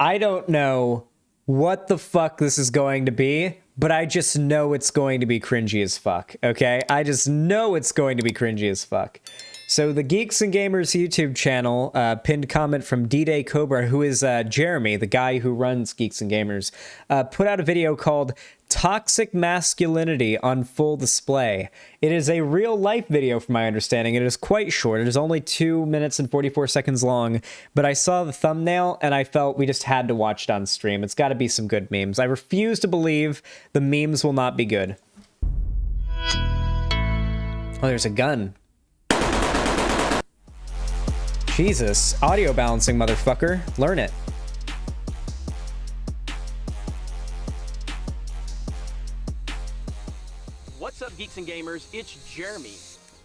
I don't know what the fuck this is going to be, but I just know it's going to be cringy as fuck, okay? I just know it's going to be cringy as fuck. So the Geeks and Gamers YouTube channel, pinned comment from D-Day Cobra, who is Jeremy, the guy who runs Geeks and Gamers, put out a video called Toxic Masculinity on Full Display. It is a real-life video, from my understanding. It is quite short. It is only 2 minutes and 44 seconds long, but I saw the thumbnail, and I felt we just had to watch it on stream. It's got to be some good memes. I refuse to believe the memes will not be good. Oh, there's a gun. Jesus, audio balancing, motherfucker. Learn it. What's up, Geeks and Gamers? It's Jeremy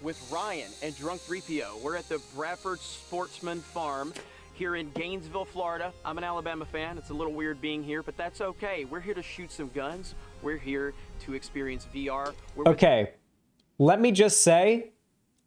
with Ryan and Drunk 3PO. We're at the Bradford Sportsman Farm here in Gainesville, Florida. I'm an Alabama fan. It's a little weird being here, but that's okay. We're here to shoot some guns. We're here to experience VR. Okay, let me just say,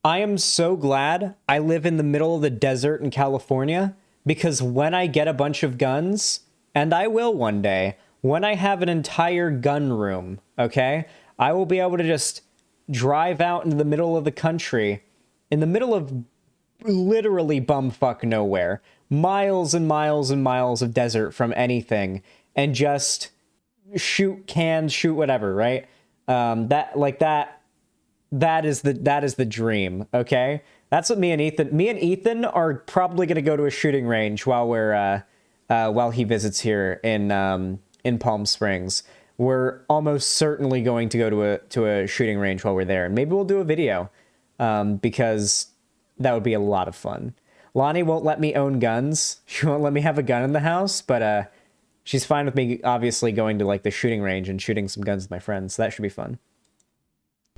I am so glad I live in the middle of the desert in California, because when I get a bunch of guns, and I will one day, when I have an entire gun room, okay, I will be able to just drive out into the middle of the country, in the middle of literally bumfuck nowhere, miles and miles and miles of desert from anything, and just shoot cans, shoot whatever, right? That is the dream, okay? That's what me and Ethan are probably gonna go to a shooting range while we're while he visits here in Palm Springs. We're almost certainly going to go to a shooting range while we're there, and maybe we'll do a video because that would be a lot of fun. Lonnie won't let me own guns. She won't let me have a gun in the house, but she's fine with me obviously going to like the shooting range and shooting some guns with my friends. So that should be fun.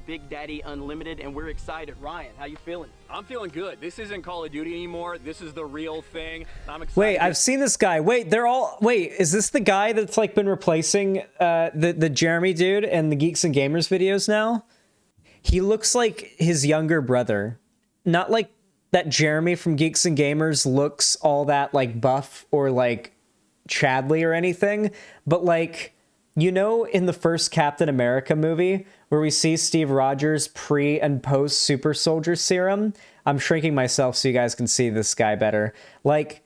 Big Daddy Unlimited, and we're excited. Ryan, how you feeling? I'm feeling good. This isn't Call of Duty anymore. This is the real thing. I'm excited. Wait, I've seen this guy. Wait, is this the guy that's like been replacing the Jeremy dude and the Geeks and Gamers videos now? He looks like his younger brother. Not like that Jeremy from Geeks and Gamers looks all that like buff or like Chadley or anything, but like, you know, in the first Captain America movie where we see Steve Rogers pre and post super soldier serum, I'm shrinking myself so you guys can see this guy better. Like,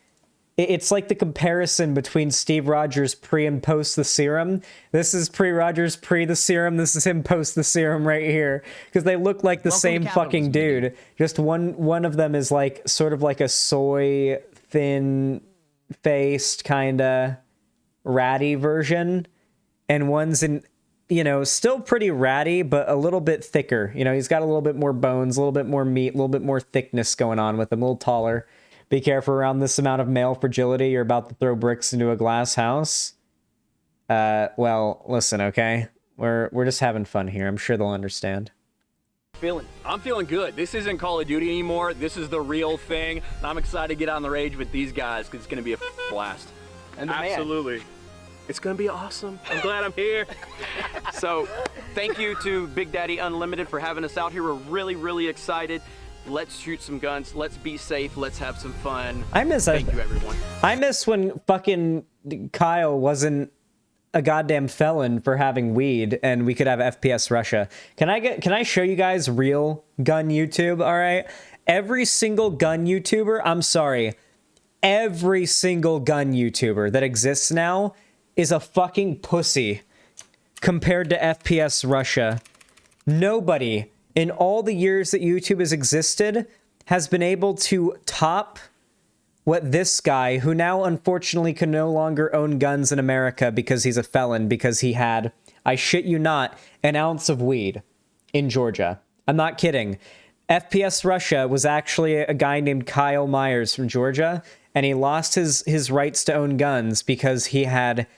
it's like the comparison between Steve Rogers pre and post the serum. This is pre-Rogers pre the serum. This is him post the serum right here. Because they look like the same fucking dude. Just one of them is like sort of like a soy thin-faced kind of ratty version. And one's in, you know, still pretty ratty, but a little bit thicker. You know, he's got a little bit more bones, a little bit more meat, a little bit more thickness going on with him, a little taller. Be careful around this amount of male fragility. You're about to throw bricks into a glass house. Well, listen, okay? We're just having fun here. I'm sure they'll understand. I'm feeling good. This isn't Call of Duty anymore. This is the real thing. And I'm excited to get on the rage with these guys because it's going to be a blast. And the Absolutely. Man. It's gonna be awesome. I'm glad I'm here. So, thank you to Big Daddy Unlimited for having us out here. We're really, really excited. Let's shoot some guns. Let's be safe. Let's have some fun. Thank you, everyone. I miss when fucking Kyle wasn't a goddamn felon for having weed and we could have FPSRussia. Can I show you guys real gun YouTube? All right. Every single gun YouTuber, I'm sorry, every single gun YouTuber that exists now is a fucking pussy compared to FPSRussia. Nobody in all the years that YouTube has existed has been able to top what this guy, who now unfortunately can no longer own guns in America because he's a felon, because he had, I shit you not, an ounce of weed in Georgia. I'm not kidding. FPSRussia was actually a guy named Kyle Myers from Georgia, and he lost his rights to own guns because he had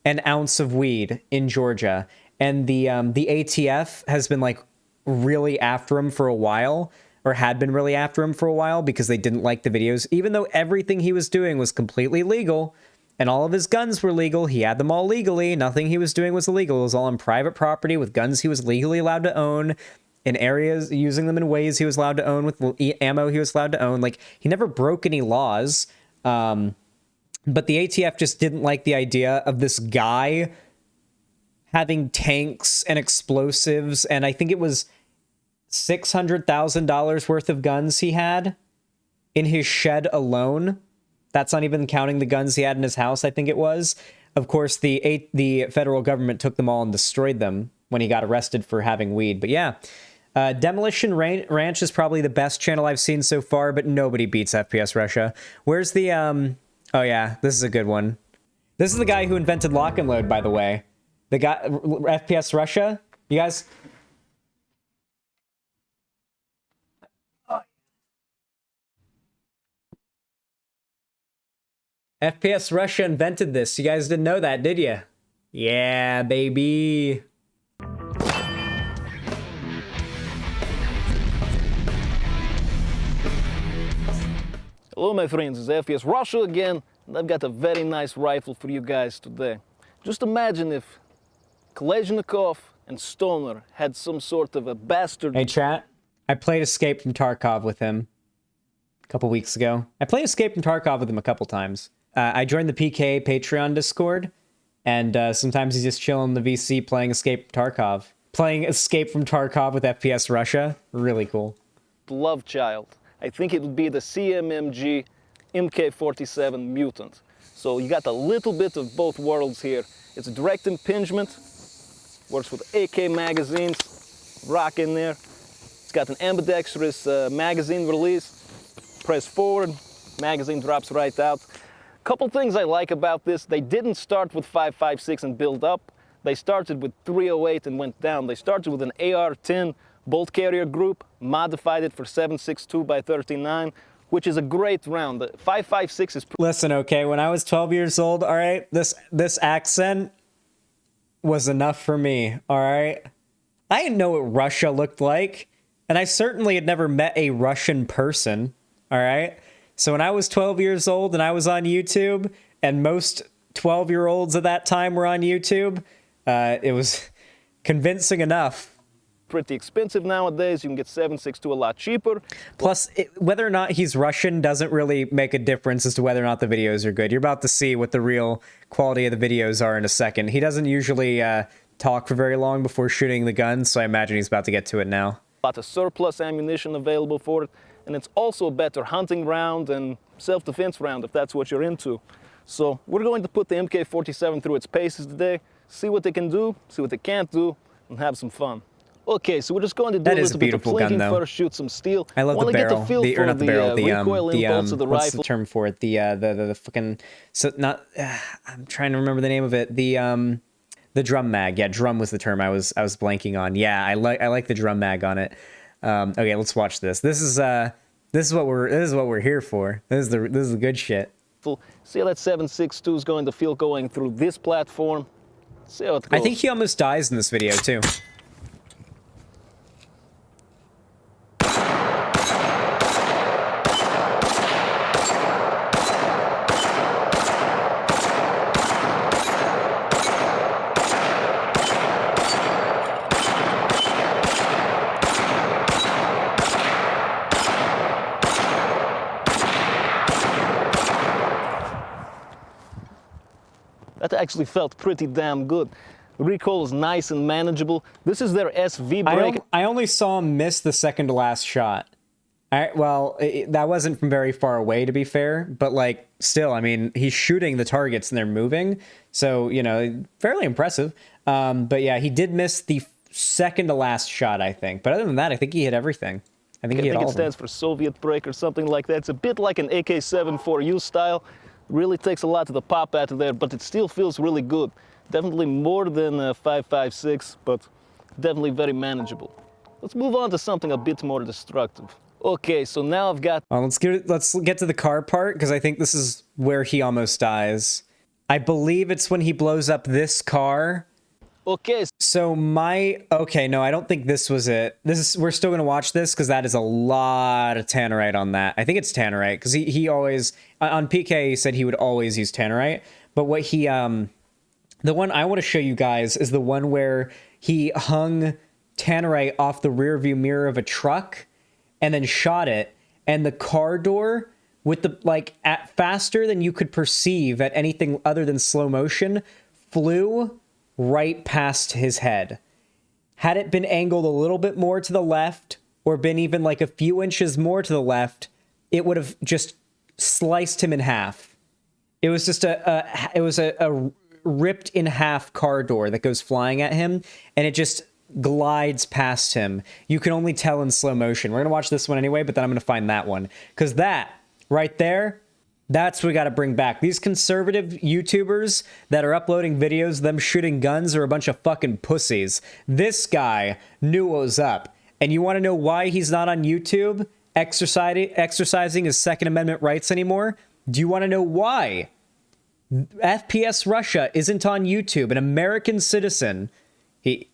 an ounce of weed in Georgia. And the ATF has been like really after him for a while, or had been really after him for a while because they didn't like the videos. Even though everything he was doing was completely legal and all of his guns were legal, he had them all legally. Nothing he was doing was illegal. It was all on private property with guns he was legally allowed to own, in areas, using them in ways he was allowed to own, with ammo he was allowed to own. Like, he never broke any laws. but the ATF just didn't like the idea of this guy having tanks and explosives, and I think it was $600,000 worth of guns he had in his shed alone. That's not even counting the guns he had in his house, I think it was. Of course, the federal government took them all and destroyed them when he got arrested for having weed. But yeah, Demolition Ranch is probably the best channel I've seen so far, but nobody beats FPSRussia. Where's the, oh yeah, this is a good one. This is the guy who invented lock and load, by the way. The guy, FPSRussia, you guys... FPSRussia invented this. You guys didn't know that, did you? Yeah, baby. Hello my friends, it's FPSRussia again, and I've got a very nice rifle for you guys today. Just imagine if Kalashnikov and Stoner had some sort of a bastard... Hey chat, I played Escape from Tarkov with him a couple weeks ago. I played Escape from Tarkov with him a couple times. I joined the PK Patreon Discord, and sometimes he's just chilling in the VC playing Escape from Tarkov. Playing Escape from Tarkov with FPSRussia, really cool. Love child. I think it would be the Cmmg MK47 Mutant. So you got a little bit of both worlds here. It's a direct impingement, works with AK magazines, rock in there. It's got an ambidextrous magazine release. Press forward, magazine drops right out. Couple things I like about this: they didn't start with 5.56 and build up. They started with 308 and went down. They started with an AR-10 bolt carrier group, modified it for 7.62 by 39, which is a great round. The 5.56 is... Listen, okay, when I was 12 years old, all right, this accent was enough for me, all right? I didn't know what Russia looked like, and I certainly had never met a Russian person, all right? So when I was 12 years old and I was on YouTube, and most 12-year-olds at that time were on YouTube, it was convincing enough. Pretty expensive nowadays. You can get 7.62 a lot cheaper. Plus, whether or not he's Russian doesn't really make a difference as to whether or not the videos are good. You're about to see what the real quality of the videos are in a second. He doesn't usually talk for very long before shooting the gun, so I imagine he's about to get to it now. A lot of surplus ammunition available for it, and it's also a better hunting round and self-defense round if that's what you're into. So we're going to put the MK47 through its paces today, see what they can do, see what they can't do, and have some fun. Okay, so we're just going to do a little bit of plinking first, shoot some steel. I love the barrel, recoil impulse of the what's rifle. the term for it? The fucking, so not, I'm trying to remember the name of it. The drum mag. Yeah, drum was the term I was blanking on. Yeah, I like the drum mag on it. Okay, let's watch this. This is what we're here for. This is the good shit. See how that 7.62 is going to feel going through this platform. See how it goes. I think he almost dies in this video too. That actually felt pretty damn good. The recoil is nice and manageable. This is their SV brake. I only saw him miss the second to last shot. Well, that wasn't from very far away, to be fair, but like still, I mean, he's shooting the targets and they're moving, so you know, fairly impressive. But yeah, he did miss the second to last shot, I think. But other than that, I think he hit everything. I think it stands for Soviet brake or something like that. It's a bit like an AK-7 4U style. Really takes a lot of the pop out of there, but it still feels really good. Definitely more than 5.56, but definitely very manageable. Let's move on to something a bit more destructive. Okay, so now I've got... let's get to the car part, because I think this is where he almost dies. I believe it's when he blows up this car. Okay. So okay, no, I don't think this was it. We're still going to watch this, because that is a lot of tannerite on that. I think it's tannerite, because he always... On PK, he said he would always use tannerite, but what he... The one I want to show you guys is the one where he hung tannerite off the rear view mirror of a truck and then shot it, and the car door with the, like, at faster than you could perceive at anything other than slow motion, flew right past his head. Had it been angled a little bit more to the left, or been even like a few inches more to the left, it would have just sliced him in half. It was just a ripped in half car door that goes flying at him, and it just glides past him. You can only tell in slow motion. We're gonna watch this one anyway, but then I'm gonna find that one, because that right there, that's what we got to bring back. These conservative YouTubers that are uploading videos of them shooting guns are a bunch of fucking pussies. This guy knew what was up. And you want to know why he's not on YouTube exercising his Second Amendment rights anymore? Do you want to know why? FPSRussia isn't on YouTube. An American citizen...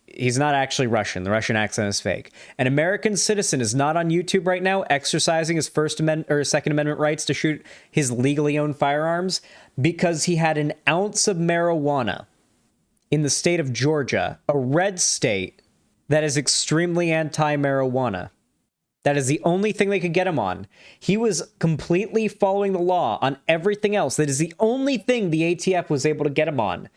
He's not actually Russian. The Russian accent is fake. An American citizen is not on YouTube right now exercising his First Amendment or Second Amendment rights to shoot his legally owned firearms because he had an ounce of marijuana in the state of Georgia, a red state that is extremely anti-marijuana. That is the only thing they could get him on. He was completely following the law on everything else. That is the only thing the ATF was able to get him on.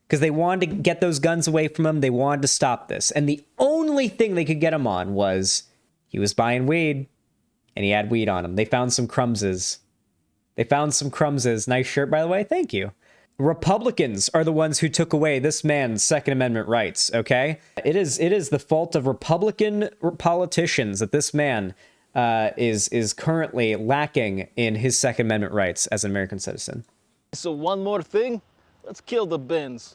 Because they wanted to get those guns away from him. They wanted to stop this. And the only thing they could get him on was he was buying weed and he had weed on him. They found some crumbses. They found some crumbses. Nice shirt, by the way. Thank you. Republicans are the ones who took away this man's Second Amendment rights, okay? It is the fault of Republican politicians that this man is currently lacking in his Second Amendment rights as an American citizen. So one more thing, let's kill the bins.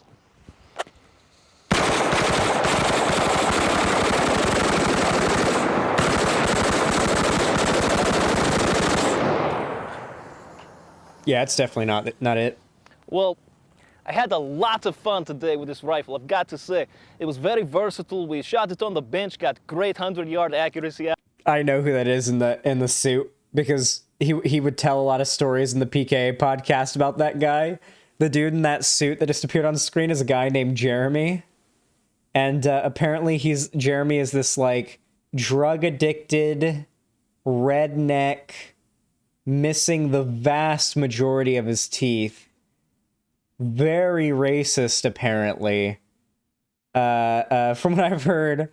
Yeah, it's definitely not it. Well, I had a lot of fun today with this rifle, I've got to say. It was very versatile. We shot it on the bench, got great 100-yard accuracy. I know who that is in the suit, because he would tell a lot of stories in the PKA podcast about that guy. The dude in that suit that just appeared on screen is a guy named Jeremy. And apparently Jeremy is this, like, drug-addicted, redneck, missing the vast majority of his teeth. Very racist, apparently. From what I've heard.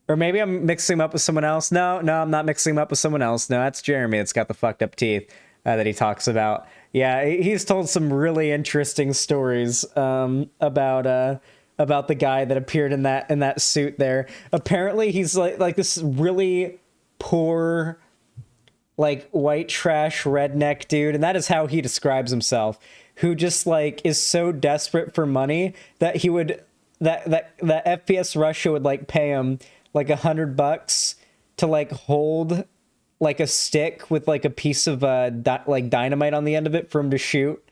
Or maybe I'm mixing him up with someone else. No, I'm not mixing him up with someone else. No, that's Jeremy that's got the fucked up teeth that he talks about. Yeah, he's told some really interesting stories about the guy that appeared in that suit there. Apparently he's like this really poor, like, white trash redneck dude, and that is how he describes himself, who just, like, is so desperate for money that he would that FPSRussia would, like, pay him like $100 to, like, hold like a stick with, like, a piece of like dynamite on the end of it for him to shoot,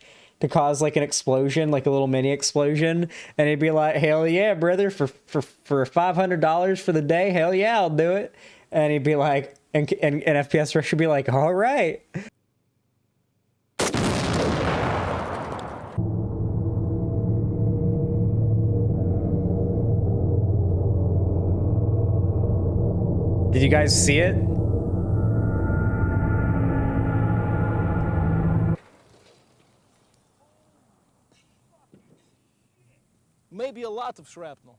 to cause, like, an explosion, like a little mini explosion. And he'd be like, hell yeah, brother, for $500 for the day, hell yeah, I'll do it. And he'd be like, and FPSRussia would be like, all right. Did you guys see it? Maybe a lot of shrapnel.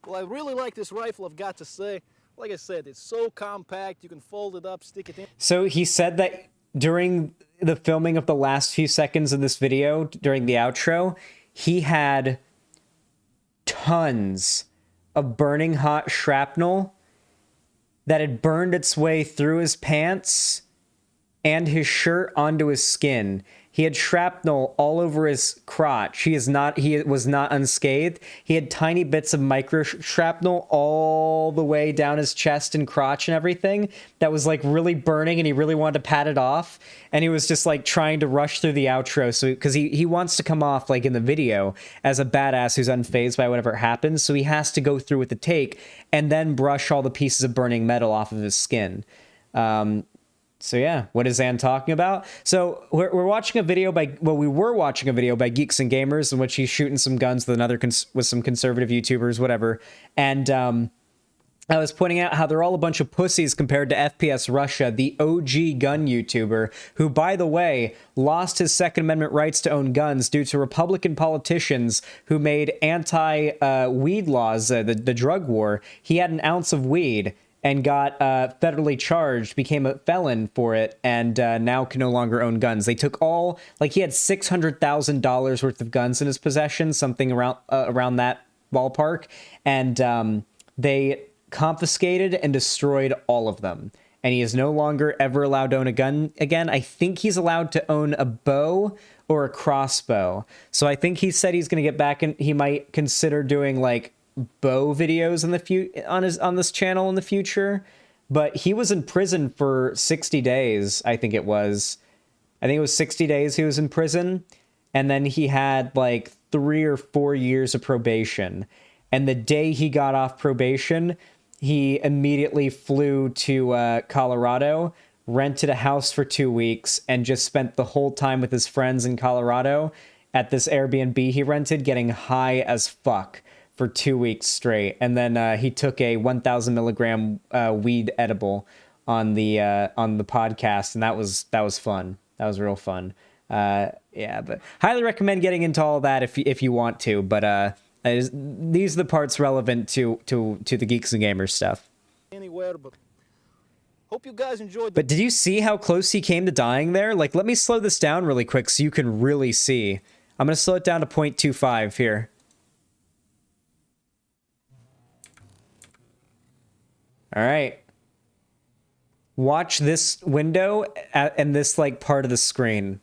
Well, I really like this rifle, I've got to say. Like I said, it's so compact, you can fold it up, stick it in. So he said that during the filming of the last few seconds of this video, during the outro, he had tons of burning hot shrapnel that had burned its way through his pants and his shirt onto his skin. He had shrapnel all over his crotch. He was not unscathed. He had tiny bits of micro shrapnel all the way down his chest and crotch and everything that was, like, really burning, and he really wanted to pat it off. And he was just, like, trying to rush through the outro, so because he wants to come off, like, in the video as a badass who's unfazed by whatever happens, so he has to go through with the take and then brush all the pieces of burning metal off of his skin. So yeah, what is Xan talking about? So we're watching a video we were watching a video by Geeks+Gamers in which he's shooting some guns with some conservative YouTubers, whatever. And I was pointing out how they're all a bunch of pussies compared to FPSRussia, the OG gun YouTuber, who, by the way, lost his Second Amendment rights to own guns due to Republican politicians who made anti-weed laws, the drug war. He had an ounce of weed and got federally charged, became a felon for it, and now can no longer own guns. They took all, like, he had $600,000 worth of guns in his possession, something around that ballpark, and they confiscated and destroyed all of them, and he is no longer ever allowed to own a gun again. I think he's allowed to own a bow or a crossbow, so I think he said he's going to get back, and he might consider doing like bow videos in the on this channel in the future. But he was in prison for 60 days. I think it was 60 days he was in prison, and then he had like 3 or 4 years of probation, and the day he got off probation, he immediately flew to Colorado, rented a house for 2 weeks, and just spent the whole time with his friends in Colorado at this Airbnb he rented, getting high as fuck for 2 weeks straight. And then he took a 1,000 milligram weed edible on the podcast, and that was fun. That was real fun. Yeah, but highly recommend getting into all that if you want to. But these are the parts relevant to the Geeks and Gamers stuff. Anywhere, but hope you guys enjoyed. But did you see how close he came to dying there? Like, let me slow this down really quick so you can really see. I'm gonna slow it down to 0.25 here. All right. Watch this window and this like part of the screen.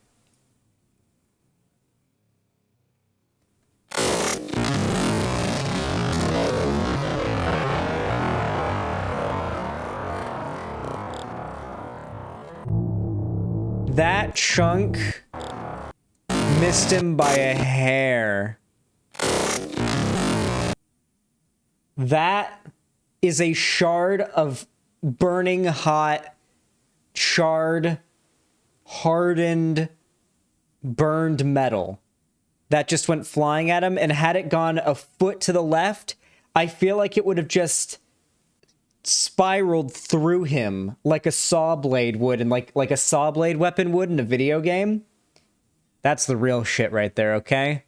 That chunk missed him by a hair. That is a shard of burning hot, charred, hardened, burned metal that just went flying at him. And had it gone a foot to the left, I feel like it would have just spiraled through him like a saw blade would, and like a saw blade weapon would in a video game. That's the real shit right there, okay?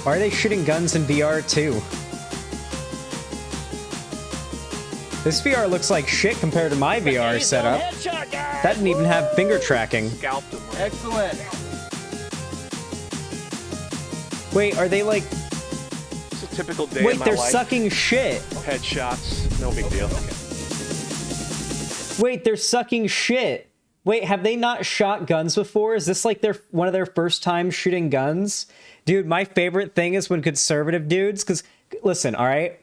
Why are they shooting guns in VR too? This VR looks like shit compared to my VR setup. That didn't even have finger tracking. Scalped him. Excellent. Wait, are they like... It's a typical day in Wait, my they're life. sucking shit. Headshots, no big deal. Wait, they're sucking shit. Wait, have they not shot guns before? Is this like one of their first time shooting guns? Dude, my favorite thing is when conservative dudes, because, listen, all right,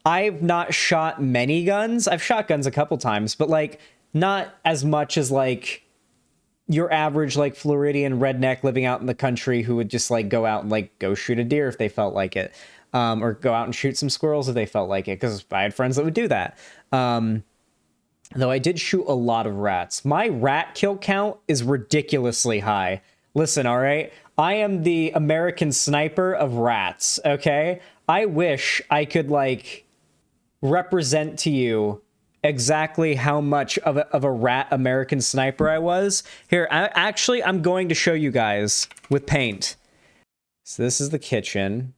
I've not shot many guns. I've shot guns a couple times, but, like, not as much as, like, your average, like, Floridian redneck living out in the country who would just, like, go out and, like, go shoot a deer if they felt like it. Or go out and shoot some squirrels if they felt like it, because I had friends that would do that. Though I did shoot a lot of rats. My rat kill count is ridiculously high. Listen, all right? I am the American sniper of rats, okay? I wish I could, like, represent to you exactly how much of a rat American sniper I was. Here, I'm going to show you guys with paint. So this is the kitchen.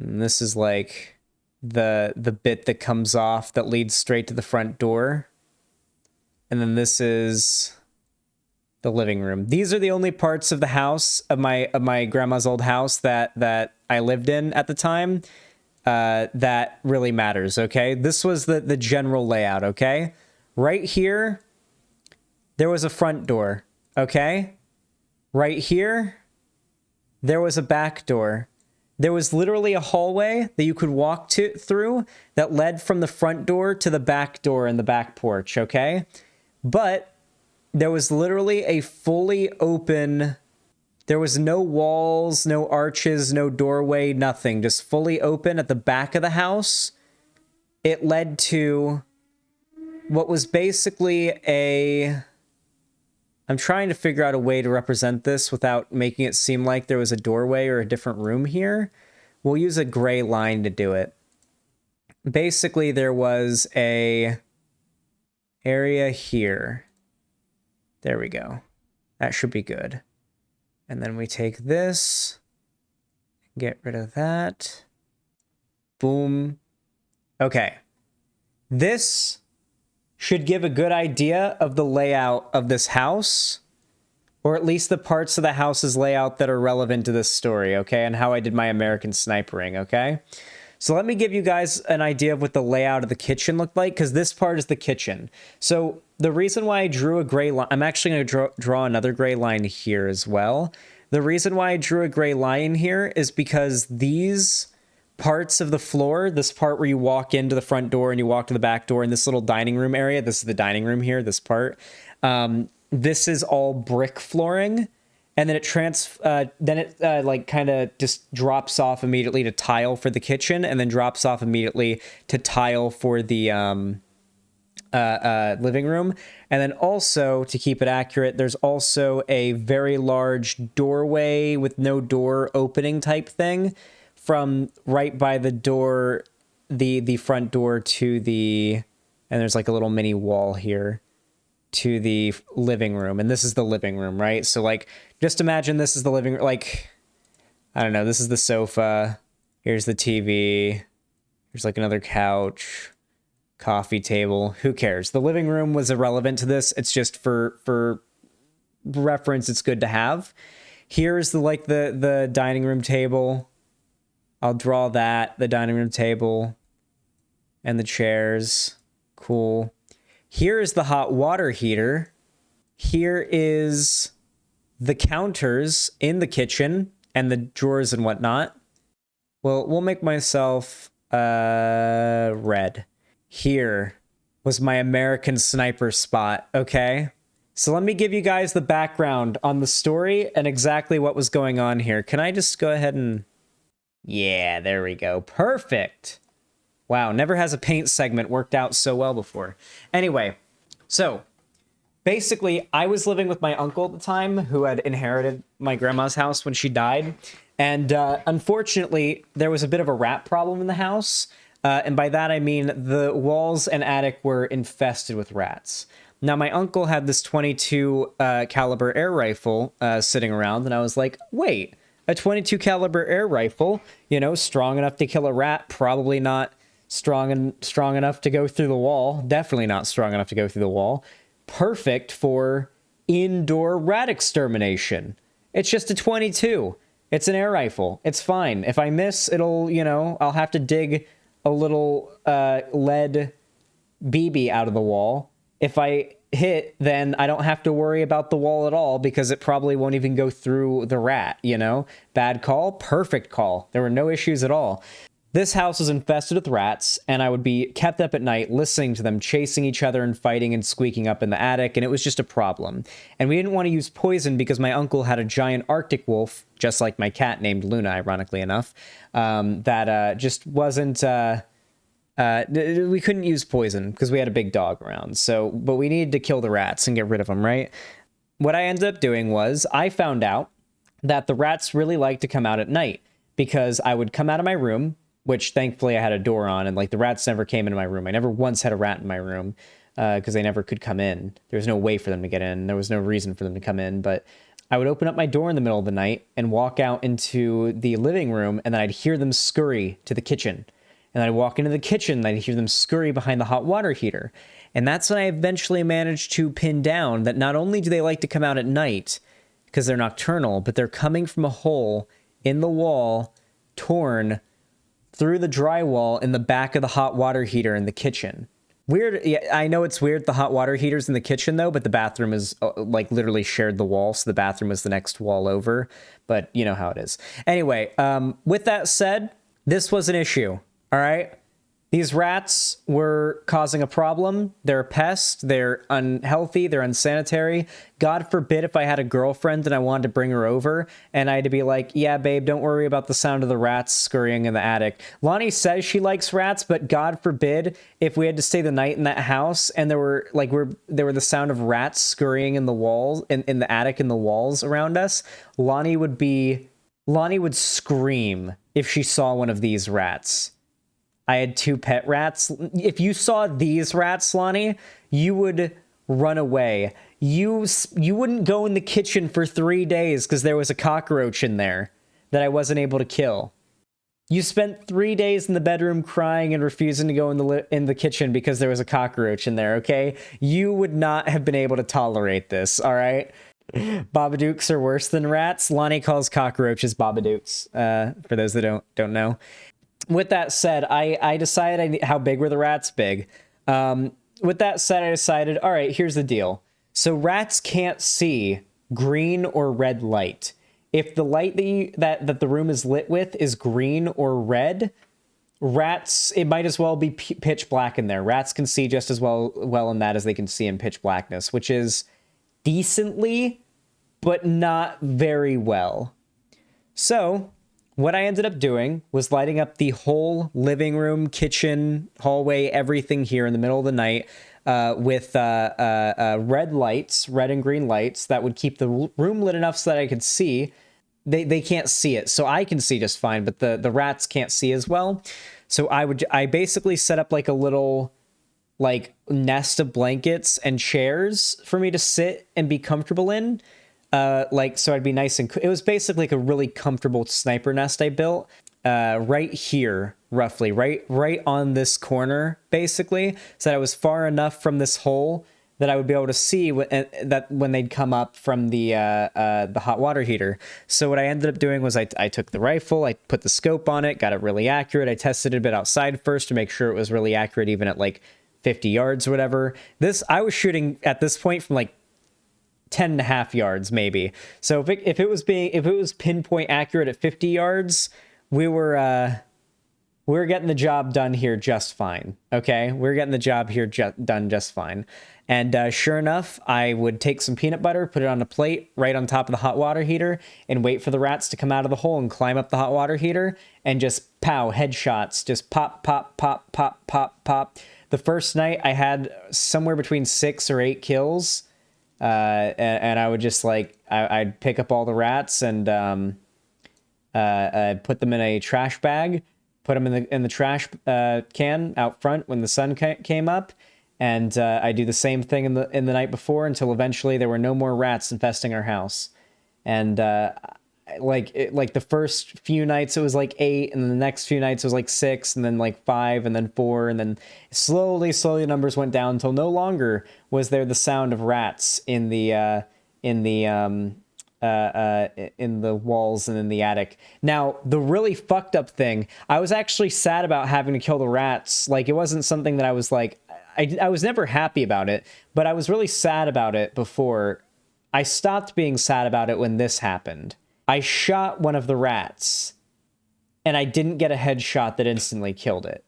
And this is, like, the bit that comes off that leads straight to the front door. And then this is the living room. These are the only parts of the house, of my grandma's old house that I lived in at the time that really matters, okay? This was the general layout, okay? Right here, there was a front door, okay? Right here, there was a back door. There was literally a hallway that you could walk through that led from the front door to the back door and the back porch, okay? But there was literally a fully open... There was no walls, no arches, no doorway, nothing. Just fully open at the back of the house. It led to what was basically a... I'm trying to figure out a way to represent this without making it seem like there was a doorway or a different room here. We'll use a gray line to do it. Basically, there was a area here. There we go. That should be good. And then we take this, get rid of that. Boom. Okay. This should give a good idea of the layout of this house, or at least the parts of the house's layout that are relevant to this story, okay? And how I did my American snipering, okay? So let me give you guys an idea of what the layout of the kitchen looked like, because this part is the kitchen. So the reason why I drew a gray line, I'm actually going to draw another gray line here as well. The reason why I drew a gray line here is because these parts of the floor, this part where you walk into the front door and you walk to the back door in this little dining room area, this is the dining room here, this part, this is all brick flooring, and then it like kind of just drops off immediately to tile for the kitchen, and then drops off immediately to tile for the living room. And then also, to keep it accurate, there's also a very large doorway with no door opening type thing from right by the door, the front door to the, and there's like a little mini wall here to the living room. And this is the living room, right? So like, just imagine this is the living room, like, I don't know, this is the sofa. Here's the TV. There's like another couch, coffee table. Who cares? The living room was irrelevant to this. It's just for reference, it's good to have. Here's the dining room table. I'll draw that, the dining room table and the chairs. Cool. Here is the hot water heater. Here is the counters in the kitchen and the drawers and whatnot. Well, we'll make myself red. Here was my American sniper spot, okay? So let me give you guys the background on the story and exactly what was going on here. Can I just go ahead and... Yeah, there we go. Perfect. Wow, never has a paint segment worked out so well before. Anyway, so basically I was living with my uncle at the time who had inherited my grandma's house when she died. And unfortunately, there was a bit of a rat problem in the house. And by that, I mean the walls and attic were infested with rats. Now, my uncle had this .22 caliber air rifle sitting around, and I was like, wait, a .22 caliber air rifle, you know, strong enough to kill a rat, probably not strong enough to go through the wall, definitely not strong enough to go through the wall, perfect for indoor rat extermination. It's just a .22. It's an air rifle. It's fine. If I miss, it'll, you know, I'll have to dig a little lead BB out of the wall. If I hit, then I don't have to worry about the wall at all because it probably won't even go through the rat, you know? Bad call, perfect call. There were no issues at all. This house was infested with rats, and I would be kept up at night listening to them chasing each other and fighting and squeaking up in the attic, and it was just a problem. And we didn't want to use poison because my uncle had a giant Arctic wolf, just like my cat named Luna, ironically enough, that just wasn't... we couldn't use poison because we had a big dog around. So, but we needed to kill the rats and get rid of them, right? What I ended up doing was I found out that the rats really like to come out at night because I would come out of my room, which thankfully I had a door on, and like the rats never came into my room. I never once had a rat in my room because they never could come in. There was no way for them to get in. There was no reason for them to come in, but I would open up my door in the middle of the night and walk out into the living room, and then I'd hear them scurry to the kitchen. And I'd walk into the kitchen and I'd hear them scurry behind the hot water heater. And that's when I eventually managed to pin down that not only do they like to come out at night because they're nocturnal, but they're coming from a hole in the wall, torn through the drywall in the back of the hot water heater in the kitchen. Weird. Yeah, I know it's weird. The hot water heater's in the kitchen though, but the bathroom is like literally shared the wall. So the bathroom was the next wall over, but you know how it is. Anyway, with that said, this was an issue. All right. These rats were causing a problem. They're a pest. They're unhealthy. They're unsanitary. God forbid if I had a girlfriend and I wanted to bring her over and I had to be like, yeah, babe, don't worry about the sound of the rats scurrying in the attic. Lonnie says she likes rats, but God forbid if we had to stay the night in that house and there were the sound of rats scurrying in the walls, in the attic, in the walls around us, Lonnie would scream if she saw one of these rats. I had 2 pet rats. If you saw these rats, Lonnie, you would run away. You wouldn't go in the kitchen for 3 days because there was a cockroach in there that I wasn't able to kill. You spent 3 days in the bedroom crying and refusing to go in the kitchen because there was a cockroach in there, okay? You would not have been able to tolerate this, all right? Babadooks are worse than rats. Lonnie calls cockroaches Babadooks, for those that don't know. With that said, I decided how big were the rats? Big. With that said, I decided, all right, here's the deal. So rats can't see green or red light. If the light that the room is lit with is green or red, rats, it might as well be pitch black in there. Rats can see just as well in that as they can see in pitch blackness, which is decently, but not very well. So what I ended up doing was lighting up the whole living room, kitchen, hallway, everything here in the middle of the night with red lights, red and green lights that would keep the room lit enough so that I could see. They can't see it, so I can see just fine, but the rats can't see as well. So I basically set up like a little nest of blankets and chairs for me to sit and be comfortable in. So I'd be nice and it was basically like a really comfortable sniper nest I built right here, roughly right on this corner, basically, so that I was far enough from this hole that I would be able to see that when they'd come up from the hot water heater. So what I ended up doing was I took the rifle, I put the scope on it, got it really accurate. I tested it a bit outside first to make sure it was really accurate, even at like 50 yards or whatever. I was shooting at this point from like 10.5 yards maybe. So if it was pinpoint accurate at 50 yards, we were getting the job done here just fine. Okay, we're getting the job here done just fine. And sure enough, I would take some peanut butter, put it on a plate right on top of the hot water heater, and wait for the rats to come out of the hole and climb up the hot water heater, and just pow, headshots, just pop, pop, pop, pop, pop, pop. The first night I had somewhere between 6 or 8 kills. And I would just I'd pick up all the rats and put them in a trash bag, put them in the trash can out front when the sun came up, and I do the same thing in the night before until eventually there were no more rats infesting our house. And the first few nights it was 8, and then the next few nights it was 6, and then 5, and then 4, and then slowly the numbers went down until no longer was there the sound of rats in the walls and in the attic. Now, the really fucked up thing, I was actually sad about having to kill the rats. It wasn't something that I was I was never happy about it, but I was really sad about it before. I stopped being sad about it when this happened. I shot one of the rats, and I didn't get a headshot that instantly killed it.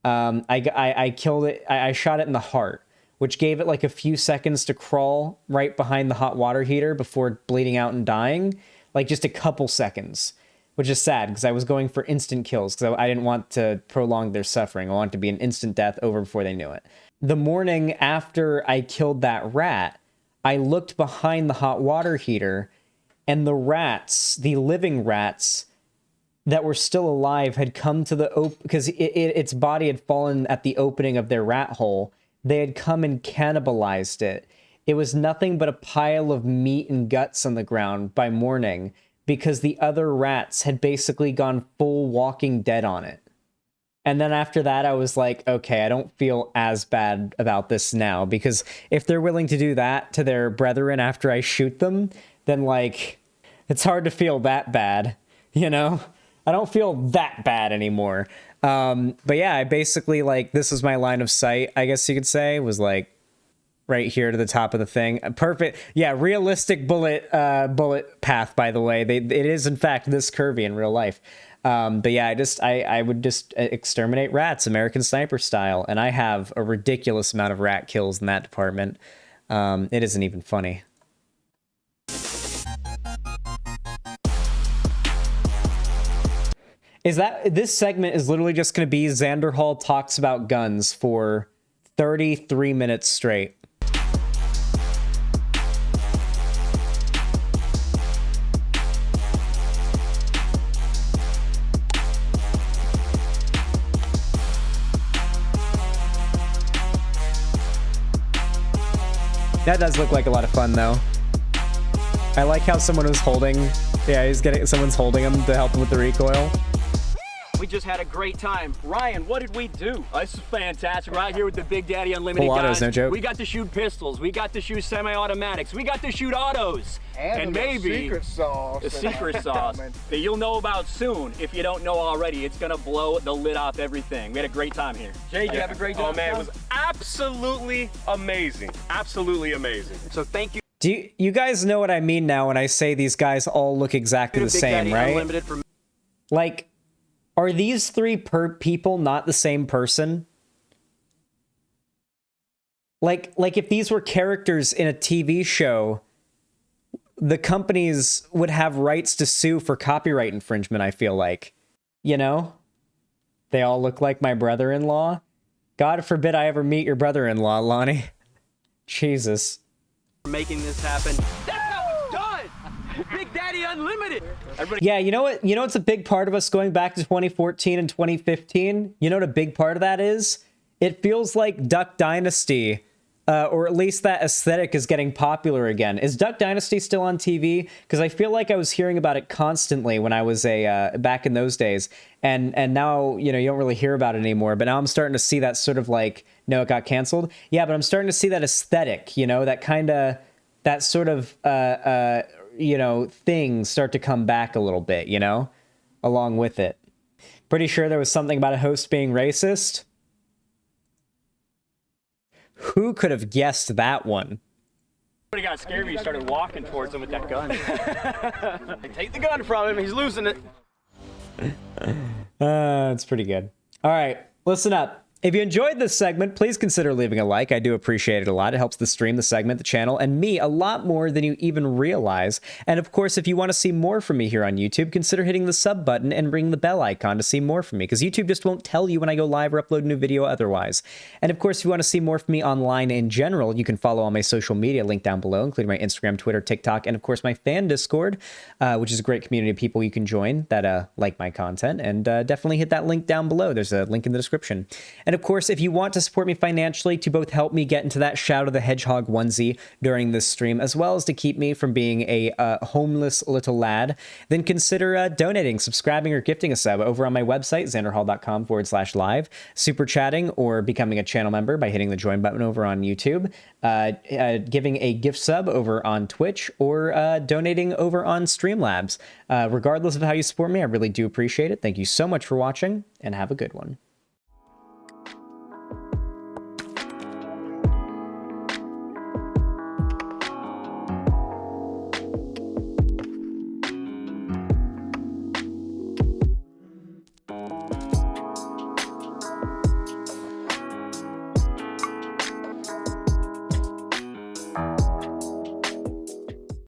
I killed it. I shot it in the heart, which gave it a few seconds to crawl right behind the hot water heater before bleeding out and dying. Just a couple seconds, which is sad because I was going for instant kills because I didn't want to prolong their suffering. I wanted to be an instant death over before they knew it. The morning after I killed that rat, I looked behind the hot water heater, and the rats, the living rats that were still alive, had come to the because its body had fallen at the opening of their rat hole. They had come and cannibalized it. It was nothing but a pile of meat and guts on the ground by morning because the other rats had basically gone full Walking Dead on it. And then after that, I was like, okay, I don't feel as bad about this now, because if they're willing to do that to their brethren after I shoot them, then it's hard to feel that bad, you know? I don't feel that bad anymore. But yeah, I basically this is my line of sight, I guess you could say, was right here to the top of the thing. Perfect. Yeah, realistic bullet path, by the way. It is in fact this curvy in real life. But yeah, I would just exterminate rats, American Sniper style, and I have a ridiculous amount of rat kills in that department. It isn't even funny. This segment is literally just going to be Xanderhal talks about guns for 33 minutes straight. That does look like a lot of fun, though. I like how someone was holding... Yeah, someone's holding him to help him with the recoil. We just had a great time. Ryan, what did we do? This is fantastic. Right here with the Big Daddy Unlimited Full guys. autos, no joke. We got to shoot pistols. We got to shoot semi-automatics. We got to shoot autos. And maybe secret sauce. the secret sauce that you'll know about soon. If you don't know already, it's gonna blow the lid off everything. We had a great time here. Jay, did you have a great time? Oh man, it was absolutely amazing. Absolutely amazing. So thank you. Do you guys know what I mean now when I say these guys all look exactly the Big same, Daddy right? Unlimited for Like, are these three people not the same person? Like if these were characters in a TV show, the companies would have rights to sue for copyright infringement, I feel like. You know? They all look like my brother-in-law. God forbid I ever meet your brother-in-law, Lonnie. Jesus. making this happen. That's how it's done! Big Daddy Unlimited! Everybody Yeah, you know what? You know what's a big part of us going back to 2014 and 2015? You know what a big part of that is? It feels like Duck Dynasty, or at least that aesthetic is getting popular again. Is Duck Dynasty still on TV? Because I feel like I was hearing about it constantly when I was back in those days, and now you don't really hear about it anymore. But now I'm starting to see that sort of like, no, it got canceled. Yeah, but I'm starting to see that aesthetic, that sort of thing start to come back a little bit, along with it. Pretty sure there was something about a host being racist. Who could have guessed that one? got scared when you started walking towards him with that gun. take the gun from him, he's losing it. It's pretty good. All right, listen up. If you enjoyed this segment, please consider leaving a like. I do appreciate it a lot. It helps the stream, the segment, the channel, and me a lot more than you even realize. And of course, if you want to see more from me here on YouTube, consider hitting the sub button and ring the bell icon to see more from me, because YouTube just won't tell you when I go live or upload a new video otherwise. And of course, if you want to see more from me online in general, you can follow all my social media linked down below, including my Instagram, Twitter, TikTok, and of course my fan Discord, which is a great community of people you can join that like my content. And definitely hit that link down below. There's a link in the description. And of course, if you want to support me financially to both help me get into that Shadow the Hedgehog onesie during this stream, as well as to keep me from being a homeless little lad, then consider donating, subscribing, or gifting a sub over on my website, xanderhal.com/live, super chatting, or becoming a channel member by hitting the join button over on YouTube, giving a gift sub over on Twitch, or donating over on Streamlabs. Regardless of how you support me, I really do appreciate it. Thank you so much for watching, and have a good one.